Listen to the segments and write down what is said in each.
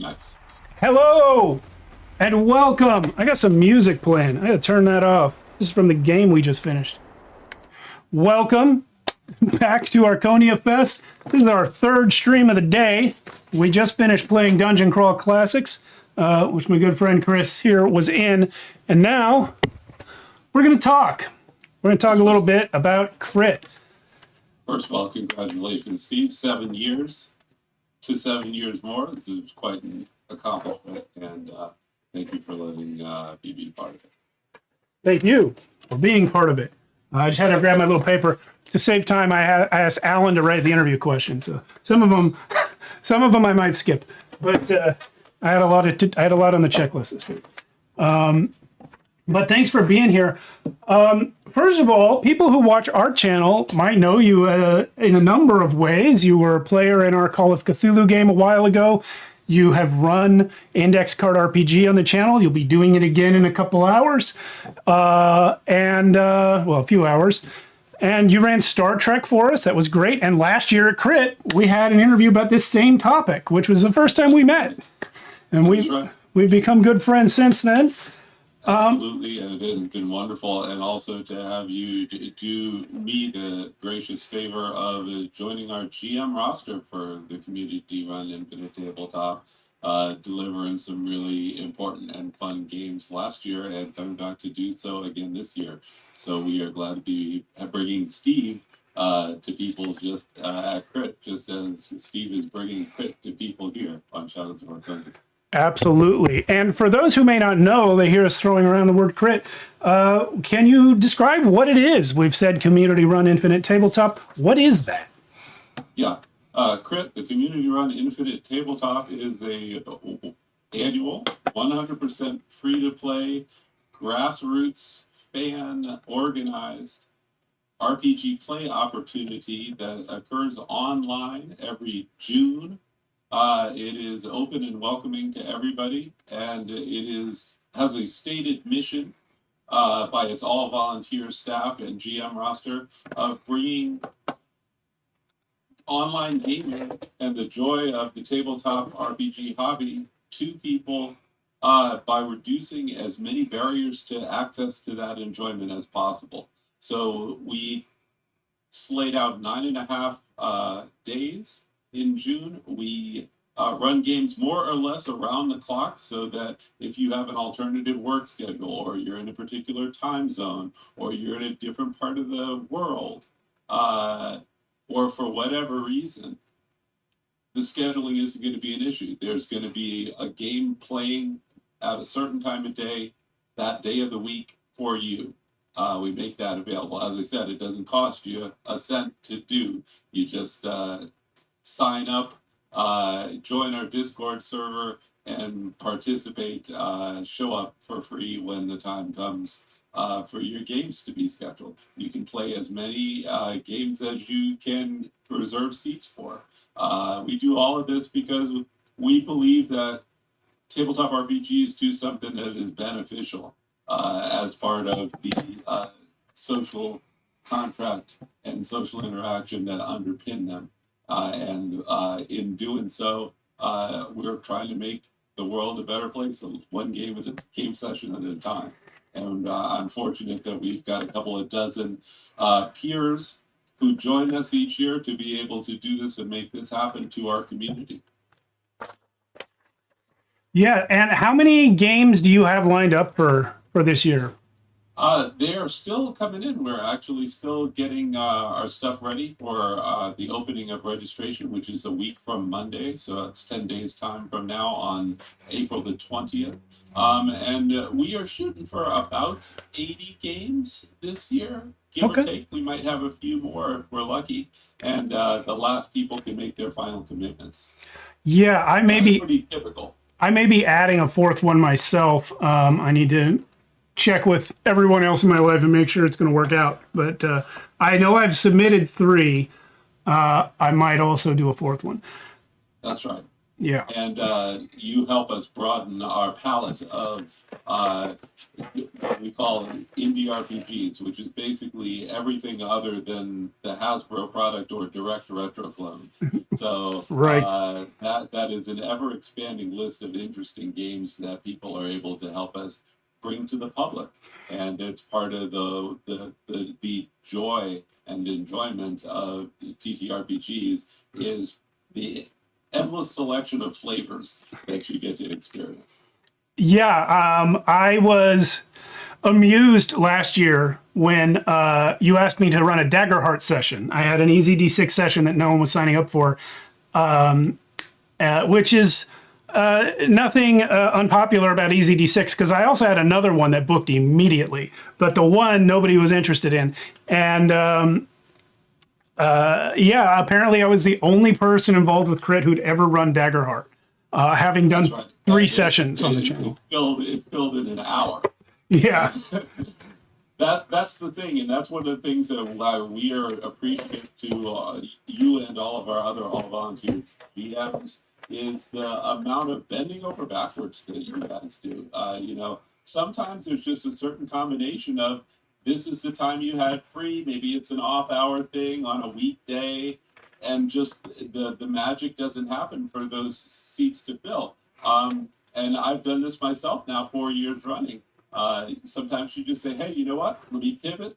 Nice. Hello and welcome. I got some music playing. I gotta turn that off. This is from the game we just finished. Welcome back to ArchoniaFest. This is our third stream of the day. We just finished playing Dungeon Crawl Classics, which my good friend Chris here was in. And now we're gonna talk. We're gonna talk a little bit about crit. First of all, congratulations, Steve. 7 years to 7 years more. This is quite an accomplishment, and thank you for letting me be part of it. Thank you for being part of it. I just had to grab my little paper. To save time, I asked Alan to write the interview questions. So some of them I might skip, but I had a lot on the checklist this week. But thanks for being here. First of all, people who watch our channel might know you in a number of ways. You were a player in our Call of Cthulhu game a while ago. You have run Index Card RPG on the channel. You'll be doing it again in a couple hours, well, a few hours. And you ran Star Trek for us. That was great. And last year at Crit, we had an interview about this same topic, which was the first time we met. And we've become good friends since then. Absolutely, and it has been wonderful, and also to have you do me the gracious favor of joining our GM roster for the Community Run Infinite Tabletop, delivering some really important and fun games last year, and coming back to do so again this year. So we are glad to be bringing Steve to people just at Crit, just as Steve is bringing Crit to people here on Shadows of Archonia. Absolutely. And for those who may not know, they hear us throwing around the word crit. Can you describe what it is? We've said Community Run Infinite Tabletop. What is that? Yeah. Crit, the Community Run Infinite Tabletop, is a annual, 100% free-to-play, grassroots, fan-organized RPG play opportunity that occurs online every June. It is open and welcoming to everybody, and it has a stated mission by its all-volunteer staff and GM roster of bringing online gaming and the joy of the tabletop RPG hobby to people by reducing as many barriers to access to that enjoyment as possible. So we slayed out 9.5 days. In June, we run games more or less around the clock, so that if you have an alternative work schedule, or you're in a particular time zone, or you're in a different part of the world, or for whatever reason, the scheduling isn't going to be an issue. There's going to be a game playing at a certain time of day, that day of the week for you. We make that available. As I said, it doesn't cost you a cent to do. You just sign up, join our Discord server, and participate. Show up for free when the time comes for your games to be scheduled. You can play as many games as you can reserve seats for. We do all of this because we believe that tabletop RPGs do something that is beneficial as part of the social contract and social interaction that underpin them. And in doing so, we're trying to make the world a better place, one game session at a time. And I'm fortunate that we've got a couple of dozen peers who join us each year to be able to do this and make this happen to our community. Yeah, and how many games do you have lined up for this year? They are still coming in. We're actually still getting our stuff ready for the opening of registration, which is a week from Monday. So that's 10 days time from now on April the 20th. And we are shooting for about 80 games this year, give or take. We might have a few more if we're lucky. And the last people can make their final commitments. Yeah, That's pretty typical. I may be adding a fourth one myself. I need to check with everyone else in my life and make sure it's going to work out. But I know I've submitted 3. I might also do a 4th one. That's right. Yeah. And you help us broaden our palette of what we call indie RPGs, which is basically everything other than the Hasbro product or direct retro clones. So Right. that is an ever expanding list of interesting games that people are able to help us bring to the public, and it's part of the joy and enjoyment of TTRPGs is the endless selection of flavors that you get to experience. Yeah, I was amused last year when you asked me to run a Daggerheart session. I had an easy D6 session that no one was signing up for, which is nothing unpopular about Easy D6, because I also had another one that booked immediately, but the one nobody was interested in. And yeah, apparently I was the only person involved with Crit who'd ever run Daggerheart, having done Right. three sessions on the It channel. it filled in an hour. Yeah. That's the thing, and that's one of the things that we are appreciative to you and all of our other all-volunteer GMs is the amount of bending over backwards that you guys do. Sometimes there's just a certain combination of this is the time you had free, maybe it's an off-hour thing on a weekday, and just the magic doesn't happen for those seats to fill. And I've done this myself now 4 years running. Sometimes you just say, hey, you know what? Let me pivot.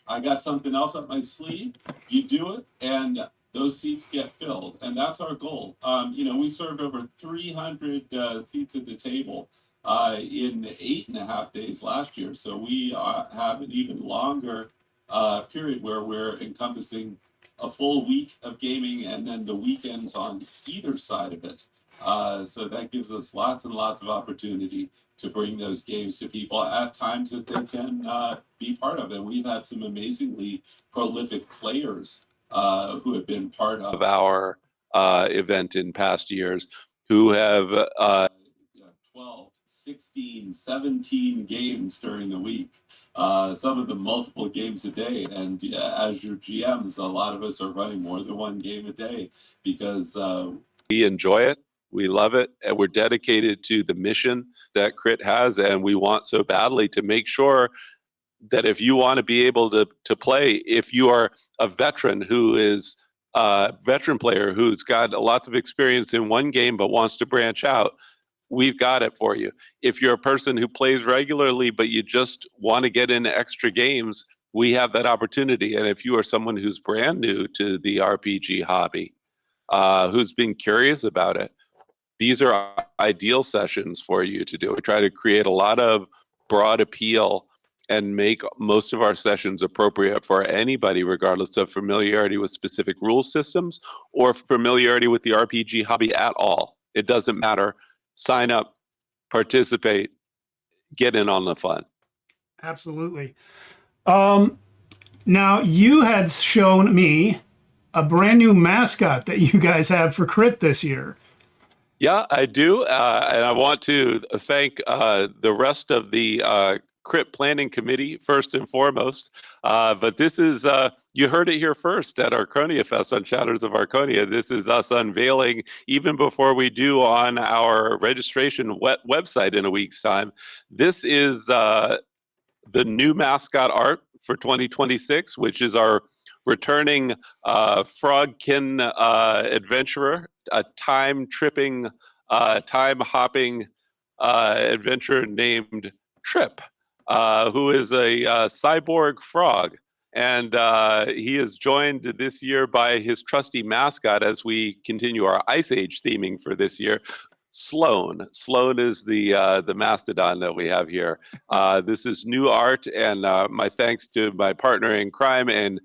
I got something else up my sleeve. You do it, and those seats get filled. And that's our goal. We served over 300 seats at the table in 8.5 days last year. So we have an even longer period where we're encompassing a full week of gaming and then the weekends on either side of it. So that gives us lots and lots of opportunity to bring those games to people at times that they can be part of it. We've had some amazingly prolific players who have been part of our event in past years who have 12, 16, 17 games during the week. Some of them multiple games a day. And as your GMs, a lot of us are running more than one game a day because we enjoy it. We love it, and we're dedicated to the mission that Crit has, and we want so badly to make sure that if you want to be able to play, if you are a veteran who is a veteran player who's got lots of experience in one game but wants to branch out, we've got it for you. If you're a person who plays regularly but you just want to get into extra games, we have that opportunity. And if you are someone who's brand new to the RPG hobby, who's been curious about it, these are ideal sessions for you to do. We try to create a lot of broad appeal and make most of our sessions appropriate for anybody, regardless of familiarity with specific rule systems or familiarity with the RPG hobby at all. It doesn't matter. Sign up, participate, get in on the fun. Absolutely. Now, you had shown me a brand new mascot that you guys have for Crit this year. Yeah, I do. And I want to thank the rest of the Crit Planning Committee, first and foremost. But this is, you heard it here first at ArchoniaFest on Shadows of Archonia. This is us unveiling, even before we do on our registration website in a week's time. This is the new mascot art for 2026, which is our returning frogkin adventurer, a time-tripping, time-hopping adventurer named Trip, who is a cyborg frog. And he is joined this year by his trusty mascot as we continue our Ice Age theming for this year, Sloan. Sloan is the mastodon that we have here. This is new art, and my thanks to my partner in crime and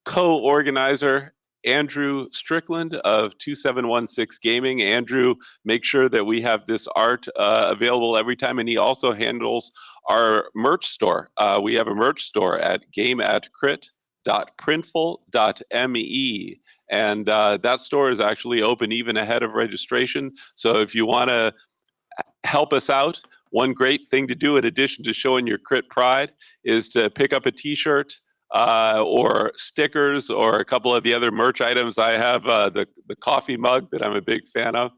co-organizer Andrew Strickland of 2716 Gaming. Andrew makes sure that we have this art available every time, and he also handles our merch store. We have a merch store at gameatcrit.printful.me, and that store is actually open even ahead of registration. So if you want to help us out, one great thing to do in addition to showing your Crit pride is to pick up a t-shirt or stickers or a couple of the other merch items. I have the coffee mug that I'm a big fan of.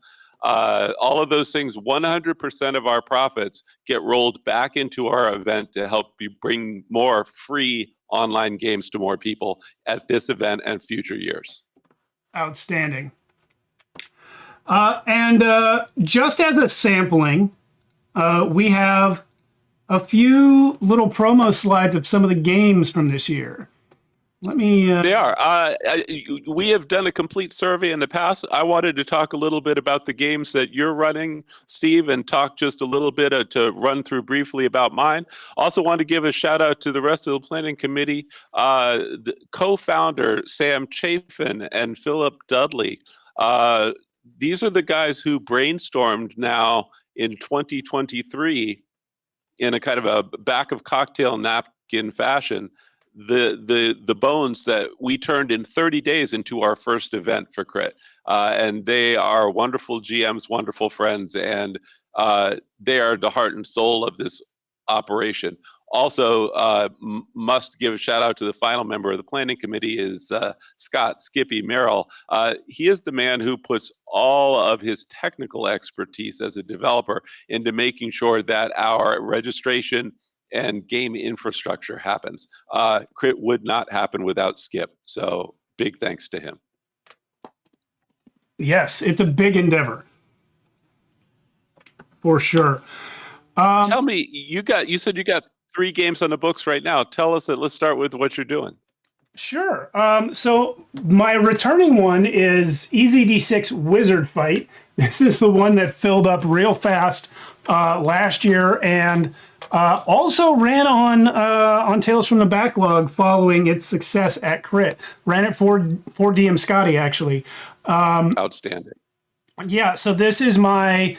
all of those things, 100% of our profits get rolled back into our event to help you bring more free online games to more people at this event and future years. Outstanding. And just as a sampling, we have a few little promo slides of some of the games from this year. Let me... They are. We have done a complete survey in the past. I wanted to talk a little bit about the games that you're running, Steve, and talk just a little bit to run through briefly about mine. Also want to give a shout out to the rest of the planning committee, the co-founder Sam Chafin and Philip Dudley. These are the guys who brainstormed now in 2023 in a kind of a back of cocktail napkin fashion the bones that we turned in 30 days into our first event for Crit. And they are wonderful GMs, wonderful friends, and they are the heart and soul of this operation. Also, must give a shout out to the final member of the planning committee is Scott Skippy Merrill. He is the man who puts all of his technical expertise as a developer into making sure that our registration and game infrastructure happens. Crit would not happen without Skip, so big thanks to him. Yes, it's a big endeavor, for sure. Tell me, you said you got 3 games on the books right now. Tell us that. Let's start with what you're doing. Sure. So my returning one is EZD6 Wizard Fight. This is the one that filled up real fast last year, and also ran on Tales from the Backlog following its success at Crit. Ran it for DM Scotty, actually. Outstanding. Yeah, so this is my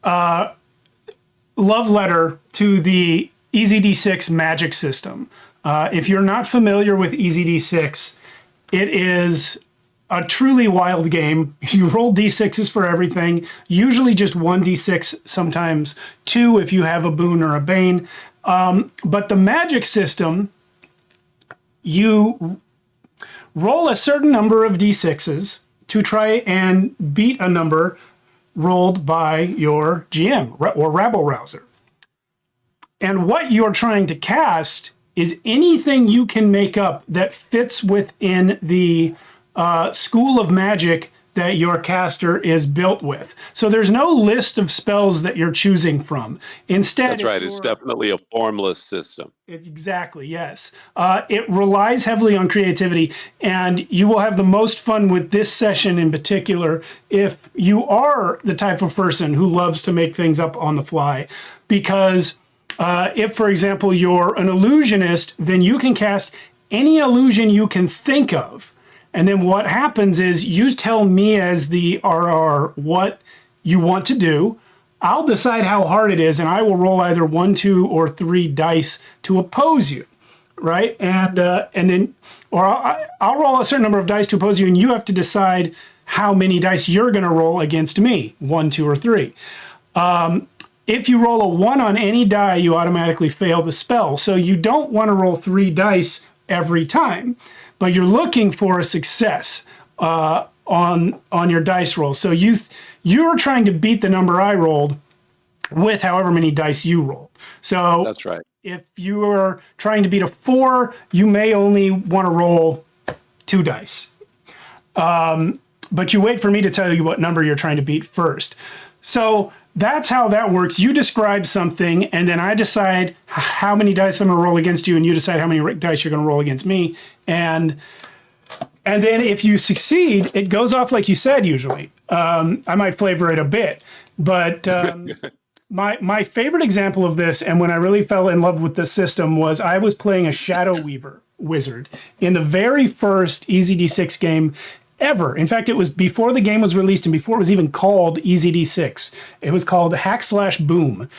love letter to the EZD6 magic system. If you're not familiar with EZD6, it is a truly wild game. You roll D6s for everything, usually just 1d6, sometimes 2 if you have a boon or a bane. But the magic system, you roll a certain number of d6s to try and beat a number rolled by your GM or rabble rouser. And what you're trying to cast is anything you can make up that fits within the school of magic that your caster is built with. So there's no list of spells that you're choosing from. Instead, that's right. It's definitely a formless system. Exactly, yes. It relies heavily on creativity, and you will have the most fun with this session in particular if you are the type of person who loves to make things up on the fly. Because if, for example, you're an illusionist, then you can cast any illusion you can think of. And then what happens is you tell me as the RR what you want to do. I'll decide how hard it is, and I will roll either 1, 2, or 3 dice to oppose you, right? And then, or I'll roll a certain number of dice to oppose you, and you have to decide how many dice you're going to roll against me, 1, 2, or 3. If you roll a 1 on any die, you automatically fail the spell. So you don't want to roll 3 dice every time, but you're looking for a success on your dice roll. So you're trying to beat the number I rolled with however many dice you rolled. So that's right. If you are trying to beat a 4, you may only want to roll 2 dice. But you wait for me to tell you what number you're trying to beat first. So that's how that works. You describe something, and then I decide how many dice I'm going to roll against you, and you decide how many dice you're going to roll against me. And then if you succeed, it goes off like you said, usually. I might flavor it a bit. But my favorite example of this, and when I really fell in love with this system, was I was playing a Shadow Weaver wizard in the very first EZD6 game ever. In fact, it was before the game was released and before it was even called EZD6. It was called Hack/Boom.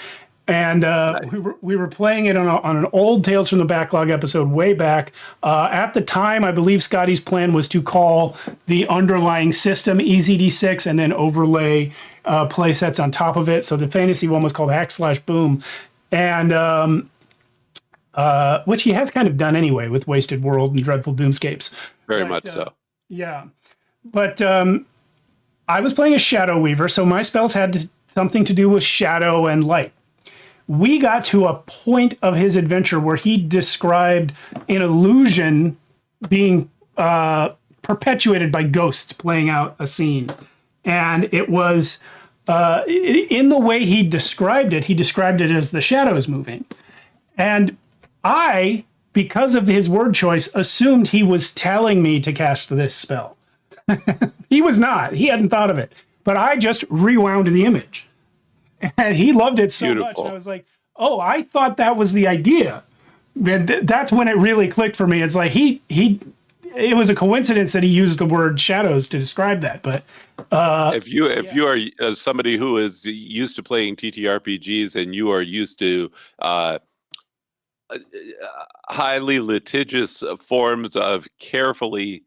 And nice. we were playing it on an old Tales from the Backlog episode way back. At the time, I believe Scotty's plan was to call the underlying system EZD6 and then overlay play sets on top of it. So the fantasy one was called Hack/Boom. And which he has kind of done anyway with Wasted World and Dreadful Doomscapes. Very much so. Yeah. But I was playing a Shadow Weaver, so my spells had something to do with shadow and light. We got to a point of his adventure where he described an illusion being perpetuated by ghosts playing out a scene. And it was, in the way he described it as the shadows moving. And I, because of his word choice, assumed he was telling me to cast this spell. He was not. He hadn't thought of it. But I just rewound the image. And he loved it so much. And I was like, oh, I thought that was the idea. That's when it really clicked for me. It's like it was a coincidence that he used the word shadows to describe that. But if you are somebody who is used to playing TTRPGs and you are used to highly litigious forms of carefully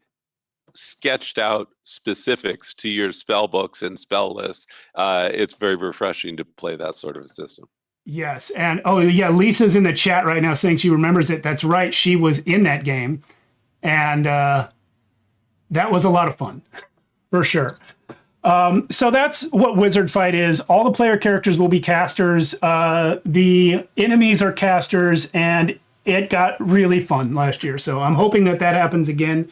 sketched out specifics to your spell books and spell lists, it's very refreshing to play that sort of a system. Yes, and oh yeah, Lisa's in the chat right now saying she remembers it. That's right, she was in that game, and that was a lot of fun, for sure. So that's what Wizard Fight is. All the player characters will be casters. The enemies are casters, and it got really fun last year. So I'm hoping that happens again.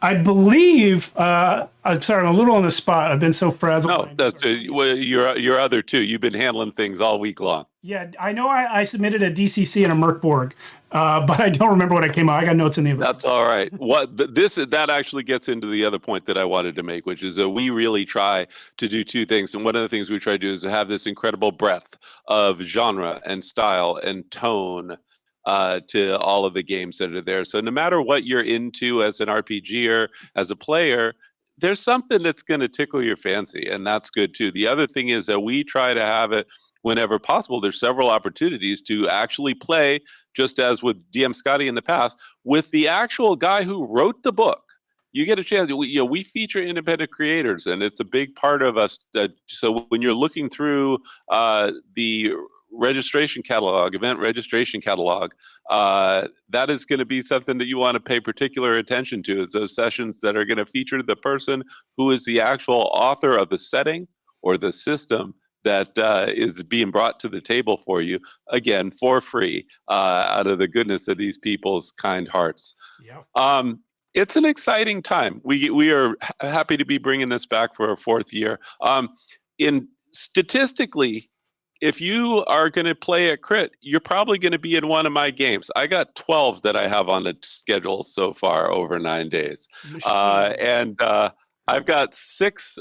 I believe, I'm sorry, I'm a little on the spot. I've been so frazzled. No, that's your other two. You've been handling things all week long. Yeah, I know I submitted a DCC and a Merkborg, but I don't remember what I came out. I got notes in the event. That's all right. That actually gets into the other point that I wanted to make, which is that we really try to do two things. And one of the things we try to do is to have this incredible breadth of genre and style and tone to all of the games that are there. So no matter what you're into as an RPGer, as a player, there's something that's going to tickle your fancy, and that's good too. The other thing is that we try to have it whenever possible. There's several opportunities to actually play, just as with DM Scotty in the past, with the actual guy who wrote the book. You get a chance. We feature independent creators, and it's a big part of us. So when you're looking through the registration catalog, event registration catalog, that is going to be something that you want to pay particular attention to, is those sessions that are going to feature the person who is the actual author of the setting or the system that is being brought to the table for you, again, for free, out of the goodness of these people's kind hearts. Yeah. It's an exciting time. We are happy to be bringing this back for a fourth year. Statistically, if you are going to play at Crit, you're probably going to be in one of my games. I got 12 that I have on the schedule so far over 9 days. And I've got 6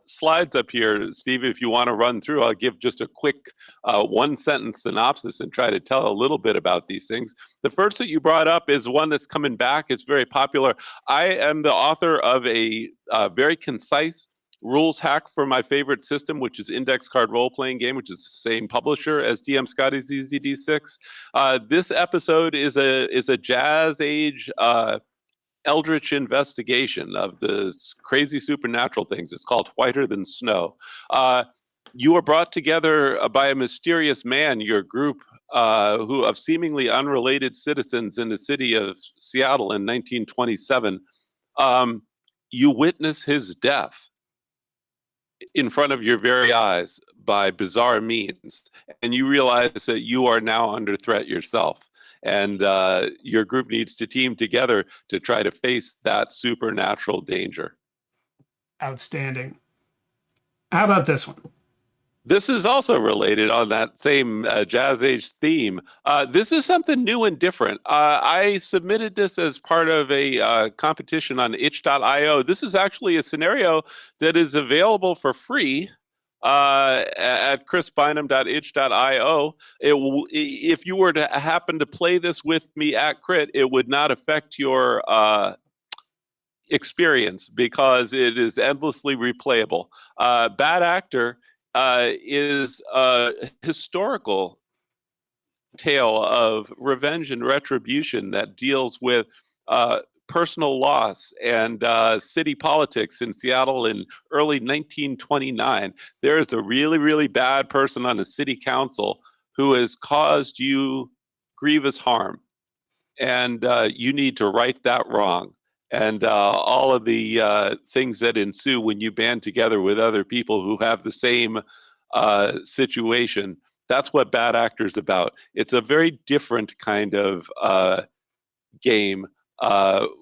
slides up here, Steve. If you want to run through, I'll give just a quick one-sentence synopsis and try to tell a little bit about these things. The first that you brought up is one that's coming back. It's very popular. I am the author of a very concise rules hack for my favorite system, which is Index Card Role-Playing Game, which is the same publisher as DM Scotty's ZZD6. This episode is a Jazz Age eldritch investigation of the crazy supernatural things. It's called Whiter Than Snow. You are brought together by a mysterious man, your group, who of seemingly unrelated citizens in the city of Seattle in 1927. You witness his death in front of your very eyes by bizarre means, and you realize that you are now under threat yourself, and your group needs to team together to try to face that supernatural danger. Outstanding. How about this one? This is also related on that same Jazz Age theme. This is something new and different. I submitted this as part of a competition on itch.io. This is actually a scenario that is available for free at chrisbynum.itch.io. If you were to happen to play this with me at Crit, it would not affect your experience because it is endlessly replayable. Bad Actor is a historical tale of revenge and retribution that deals with personal loss and city politics in Seattle in early 1929. There is a really, really bad person on the city council who has caused you grievous harm, and you need to right that wrong. and all of the things that ensue when you band together with other people who have the same situation. That's what Bad Actor's about. It's a very different kind of game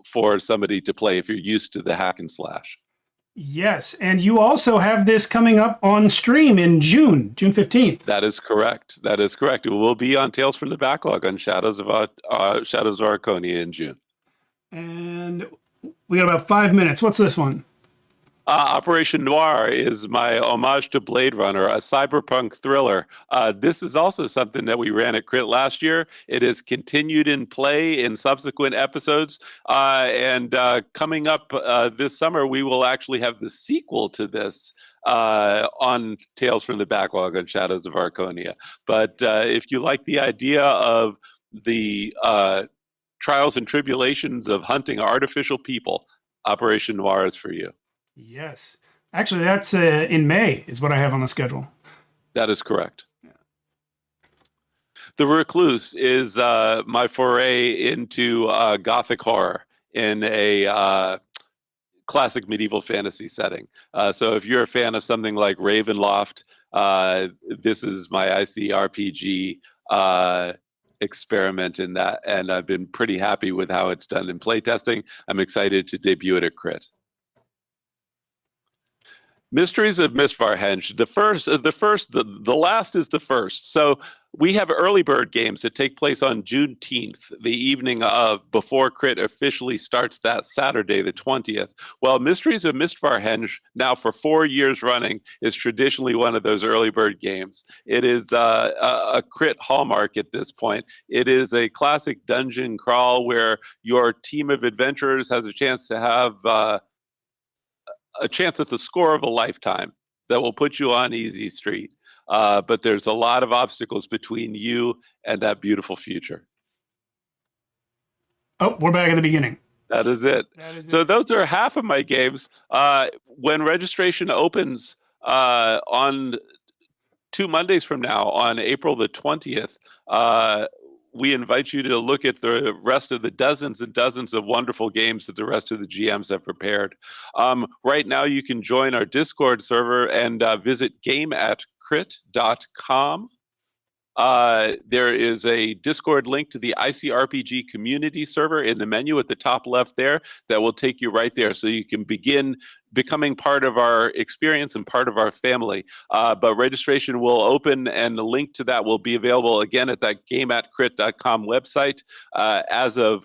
for somebody to play if you're used to the hack and slash. Yes, and you also have this coming up on stream in June 15th. That is correct. That is correct. It will be on Tales from the Backlog on Shadows of Archonia in June. And we got about 5 minutes. What's this one? Operation Noir is my homage to Blade Runner, a cyberpunk thriller. This is also something that we ran at Crit last year. It is continued in play in subsequent episodes. And coming up this summer, we will actually have the sequel to this on Tales from the Backlog on Shadows of Archonia. But if you like the idea of the trials and tribulations of hunting artificial people, Operation Noir is for you. Yes. Actually, that's in May is what I have on the schedule. That is correct. Yeah. The Recluse is my foray into Gothic horror in a classic medieval fantasy setting. So if you're a fan of something like Ravenloft, this is my ICRPG experiment in that, and I've been pretty happy with how it's done in playtesting. I'm excited to debut it at Crit. Mysteries of Mistvarhenge. The last is the first. So we have early bird games that take place on Juneteenth, the evening of before Crit officially starts that Saturday, the 20th. Well, Mysteries of Mistvarhenge, now for 4 years running, is traditionally one of those early bird games. It is a Crit hallmark at this point. It is a classic dungeon crawl where your team of adventurers has a chance to have a chance at the score of a lifetime that will put you on easy street. But there's a lot of obstacles between you and that beautiful future. Oh, we're back at the beginning. That is it. So those are half of my games. When registration opens on 2 Mondays from now, on April the 20th, we invite you to look at the rest of the dozens and dozens of wonderful games that the rest of the GMs have prepared. Right now, you can join our Discord server and visit gameatcrit.com. There is a Discord link to the ICRPG community server in the menu at the top left there that will take you right there, so you can begin becoming part of our experience and part of our family. But registration will open, and the link to that will be available again at that gameatcrit.com website as of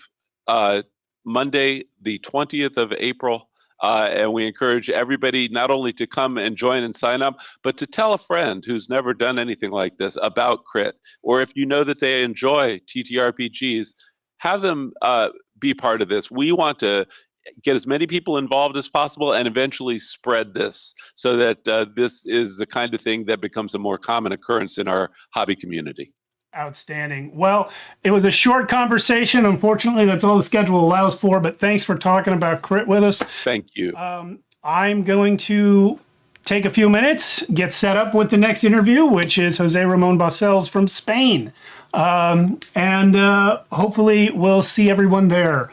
Monday, the 20th of April. And we encourage everybody not only to come and join and sign up, but to tell a friend who's never done anything like this about Crit. Or if you know that they enjoy TTRPGs, have them be part of this. We want to get as many people involved as possible and eventually spread this so that this is the kind of thing that becomes a more common occurrence in our hobby community. Outstanding. Well, it was a short conversation. Unfortunately, that's all the schedule allows for, but thanks for talking about Crit with us. Thank you. I'm going to take a few minutes, get set up with the next interview, which is Jose Ramon Basels from Spain. And hopefully we'll see everyone there.